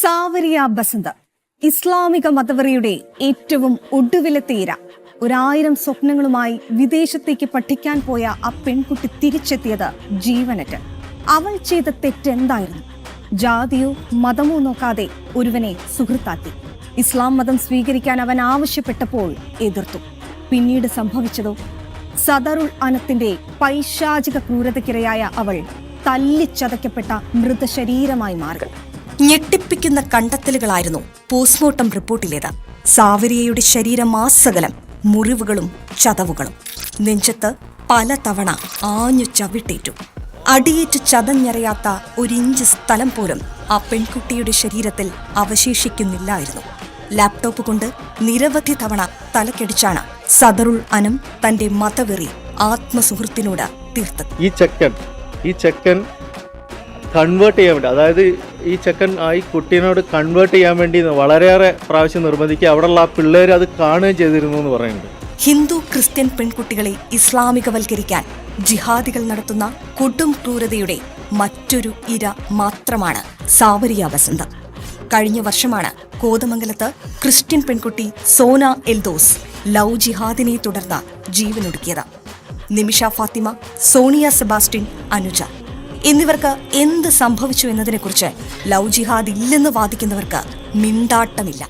സാവരിയ ബസന്ത് ഇസ്ലാമിക മതവെറിയുടെ ഏറ്റവും ഒടുവിലത്തെ ഇര. 1000 സ്വപ്നങ്ങളുമായി വിദേശത്തേക്ക് പഠിക്കാൻ പോയ ആ പെൺകുട്ടി തിരിച്ചെത്തിയത് ജീവനറ്റ്. അവൾ ചെയ്ത തെറ്റെന്തായിരുന്നു? ജാതിയോ മതമോ നോക്കാതെ ഒരുവനെ സുഹൃത്താക്കി. ഇസ്ലാം മതം സ്വീകരിക്കാൻ അവൻ ആവശ്യപ്പെട്ടപ്പോൾ എതിർത്തു. പിന്നീട് സംഭവിച്ചതോ? സദറുൽ അനത്തിന്റെ പൈശാചിക ക്രൂരതയ്ക്കിരയായ അവൾ തല്ലിച്ചതയ്ക്കപ്പെട്ട മൃതശരീരമായി മാറി. ഞെട്ടിപ്പിക്കുന്ന കണ്ടെത്തലുകളായിരുന്നു പോസ്റ്റ്മോർട്ടം റിപ്പോർട്ടിലേത്. സാവരിയയുടെ ശരീരമാസകലം മുറിവുകളും ചതവുകളും. നെഞ്ചത്ത് പലതവണ ആഞ്ഞു ചവിട്ടേറ്റു. അടിയേറ്റ് ചതഞ്ഞറിയാത്ത ഒരിഞ്ച് സ്ഥലം പോലും ആ പെൺകുട്ടിയുടെ ശരീരത്തിൽ അവശേഷിക്കുന്നില്ലായിരുന്നു. ലാപ്ടോപ്പ് കൊണ്ട് നിരവധി തവണ തലക്കടിച്ചാണ് സദറുൽ അനം തന്റെ മതവെറി ആത്മസുഹൃത്തിനോട് തീർത്തത്. ഈ ചെക്കൻ കൺവേർട്ട് ചെയ്യാൻ വേണ്ടി, അതായത് ഈ ചെക്കൻ ഈ കുട്ടീനോട് കൺവേർട്ട് ചെയ്യാൻ വേണ്ടി വളരെയേറെ പ്രാവശ്യം നിർബന്ധിക്കുക. അവിടെയുള്ള ആ പിള്ളേർ അത് കാണുകയും ചെയ്തിരുന്നു എന്ന് പറയുന്നുണ്ട്. ഹിന്ദു ക്രിസ്ത്യൻ പെൺകുട്ടികളെ ഇസ്ലാമികവൽക്കരിക്കാൻ ജിഹാദികൾ നടത്തുന്ന കൊടും ക്രൂരതയുടെ മറ്റൊരു ഇര മാത്രമാണ് സാവരിയ ബസന്ത്. കഴിഞ്ഞ വർഷമാണ് കോതമംഗലത്ത് ക്രിസ്ത്യൻ പെൺകുട്ടി സോന എൽദോസ് ലവ് ജിഹാദിനെ തുടർന്ന് ജീവനൊടുക്കിയത്. നിമിഷ ഫാത്തിമ, സോണിയ സെബാസ്റ്റ്യൻ, അനുജ എന്നിവർക്ക് എന്ത് സംഭവിച്ചു എന്നതിനെക്കുറിച്ച് ലവ് ജിഹാദ് ഇല്ലെന്ന് വാദിക്കുന്നവർക്ക് മിണ്ടാട്ടമില്ല.